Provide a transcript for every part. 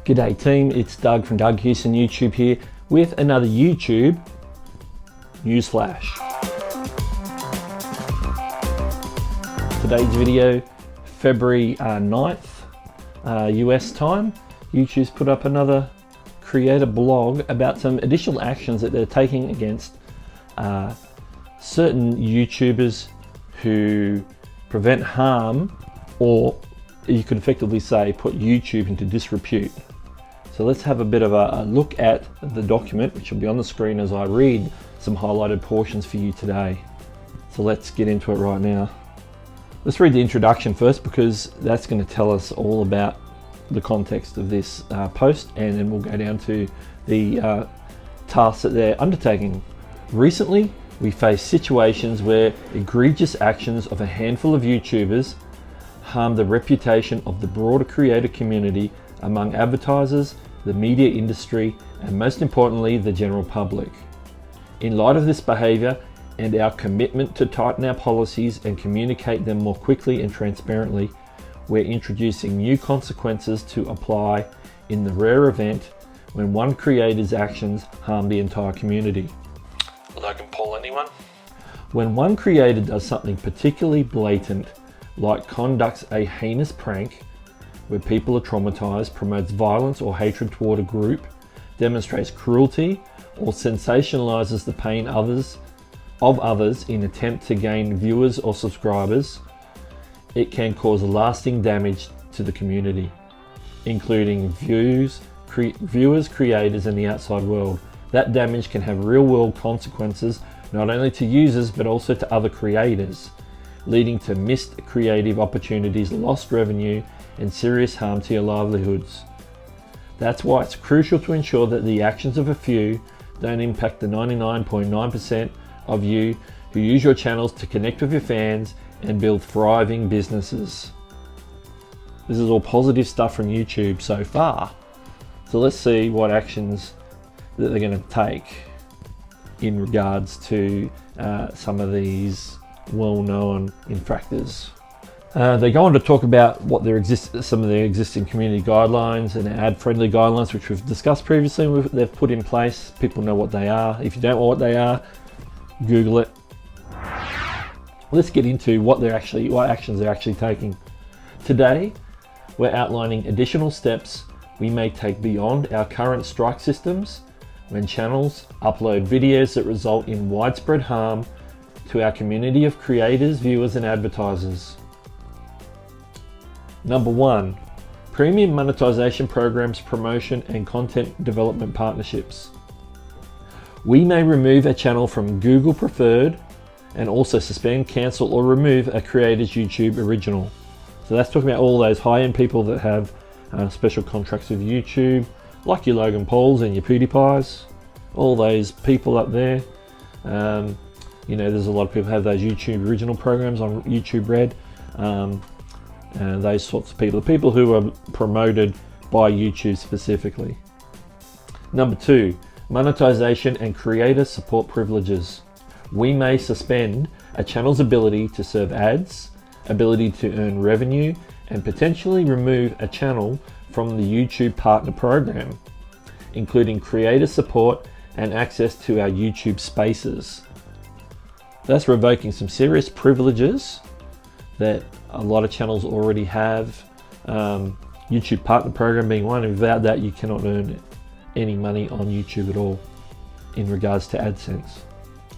G'day team, it's Doug from Doug Hewson YouTube here with another YouTube newsflash. Today's video, February 9th, US time. YouTube's put up another creator blog about some additional actions that they're taking against certain YouTubers who prevent harm, or you could effectively say put YouTube into disrepute. So let's have a bit of a look at the document, which will be on the screen as I read some highlighted portions for you today. So let's get into it right now. Let's read the introduction first, because that's going to tell us all about the context of this post, and then we'll go down to the tasks that they're undertaking. Recently, we face situations where egregious actions of a handful of YouTubers harm the reputation of the broader creator community among advertisers, the media industry, and most importantly, the general public. In light of this behavior and our commitment to tighten our policies and communicate them more quickly and transparently, we're introducing new consequences to apply in the rare event when one creator's actions harm the entire community. Logan Paul, anyone? When one creator does something particularly blatant, like conducts a heinous prank where people are traumatized, promotes violence or hatred toward a group, demonstrates cruelty, or sensationalizes the pain of others in attempt to gain viewers or subscribers, it can cause lasting damage to the community, including viewers, creators, and the outside world. That damage can have real-world consequences, not only to users but also to other creators, leading to missed creative opportunities, lost revenue, and serious harm to your livelihoods. That's why it's crucial to ensure that the actions of a few don't impact the 99.9% of you who use your channels to connect with your fans and build thriving businesses. This is all positive stuff from YouTube so far. So let's see what actions that they're going to take in regards to some of these well-known infractors. They go on to talk about what some of their existing community guidelines and ad-friendly guidelines, which we've discussed previously. They've put in place. People know what they are. If you don't know what they are, Google it. Let's get into what actions they're actually taking. Today, we're outlining additional steps we may take beyond our current strike systems when channels upload videos that result in widespread harm to our community of creators, viewers, and advertisers. Number 1, premium monetization programs, promotion, and content development partnerships. We may remove a channel from Google Preferred and also suspend, cancel, or remove a creator's YouTube original. So that's talking about all those high-end people that have special contracts with YouTube, like your Logan Pauls and your PewDiePies, all those people up there. You know, there's a lot of people who have those YouTube original programs on YouTube Red. And those sorts of people who are promoted by YouTube specifically. Number 2, monetization and creator support privileges. We may suspend a channel's ability to serve ads, ability to earn revenue, and potentially remove a channel from the YouTube Partner Program, including creator support and access to our YouTube Spaces. That's revoking some serious privileges that a lot of channels already have. YouTube Partner Program being one, and without that you cannot earn any money on YouTube at all in regards to AdSense.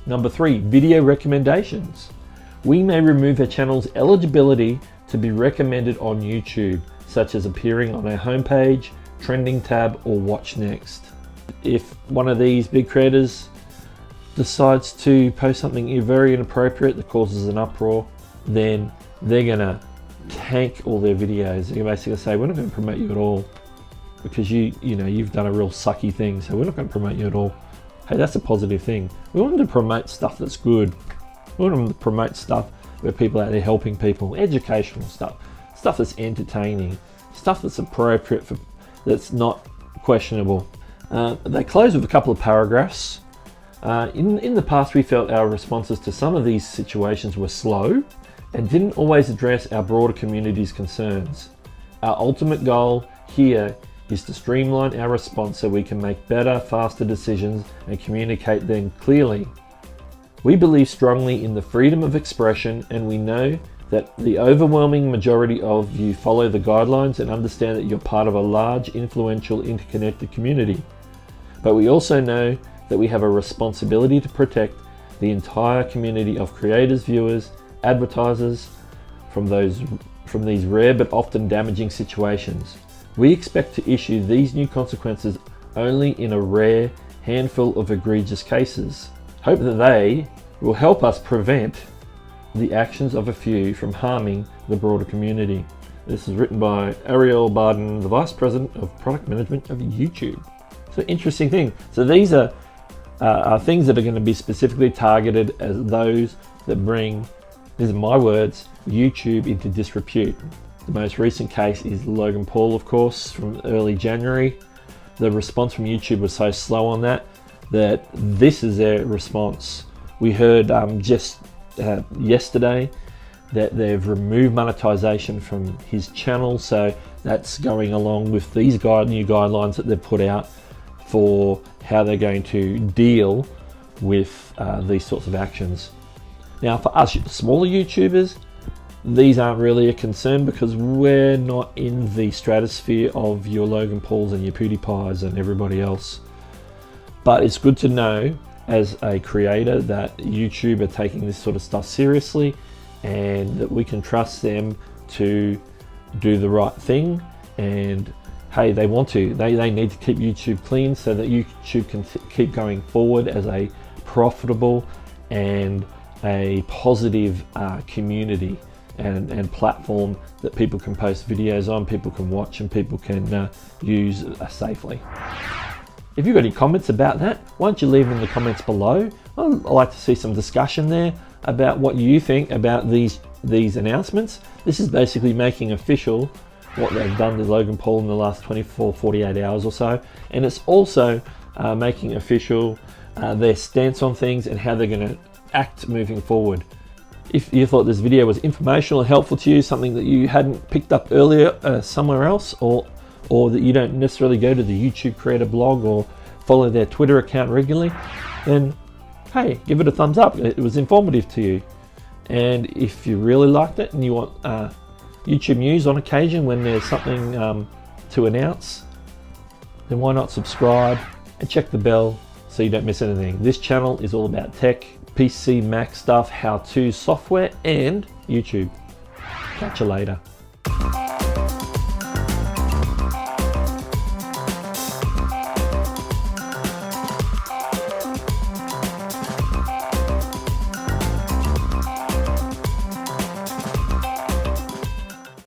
Number 3, video recommendations. We may remove a channel's eligibility to be recommended on YouTube, such as appearing on our homepage, trending tab, or watch next. If one of these big creators decides to post something very inappropriate that causes an uproar, then they're gonna tank all their videos. They're basically say, we're not going to promote you at all because you've done a real sucky thing, so we're not going to promote you at all. Hey, that's a positive thing. We want them to promote stuff that's good. We want them to promote stuff where people are out there helping people, educational stuff that's entertaining, stuff that's appropriate that's not questionable. They close with a couple of paragraphs. In the past, we felt our responses to some of these situations were slow and didn't always address our broader community's concerns. Our ultimate goal here is to streamline our response so we can make better, faster decisions and communicate them clearly. We believe strongly in the freedom of expression, and we know that the overwhelming majority of you follow the guidelines and understand that you're part of a large, influential, interconnected community. But we also know that we have a responsibility to protect the entire community of creators, viewers, advertisers from these rare but often damaging situations. We expect to issue these new consequences only in a rare handful of egregious cases. Hope that they will help us prevent the actions of a few from harming the broader community. This is written by Ariel Barden, the Vice President of Product Management of YouTube. So interesting thing. So these are things that are going to be specifically targeted as those that bring, these are my words, YouTube into disrepute. The most recent case is Logan Paul, of course, from early January. The response from YouTube was so slow on that this is their response. We heard just yesterday that they've removed monetization from his channel, so that's going along with these new guidelines that they've put out for how they're going to deal with these sorts of actions. Now, for us smaller YouTubers, these aren't really a concern because we're not in the stratosphere of your Logan Pauls and your PewDiePies and everybody else. But it's good to know as a creator that YouTube are taking this sort of stuff seriously, and that we can trust them to do the right thing. And hey, they need to keep YouTube clean so that YouTube can keep going forward as a profitable and a positive community and platform that people can post videos on, people can watch, and people can use safely. If you've got any comments about that, why don't you leave them in the comments below? I'd like to see some discussion there about what you think about these announcements. This is basically making official what they've done to Logan Paul in the last 48 hours or so, and it's also making official their stance on things and how they're going to act moving forward. If you thought this video was informational and helpful to you, something that you hadn't picked up earlier somewhere else, or that you don't necessarily go to the YouTube creator blog or follow their Twitter account regularly, then hey, give it a thumbs up. It was informative to you. And if you really liked it and you want YouTube news on occasion when there's something to announce, then why not subscribe and check the bell so you don't miss anything. This channel is all about tech, PC, Mac stuff, how-to software, and YouTube. Catch you later.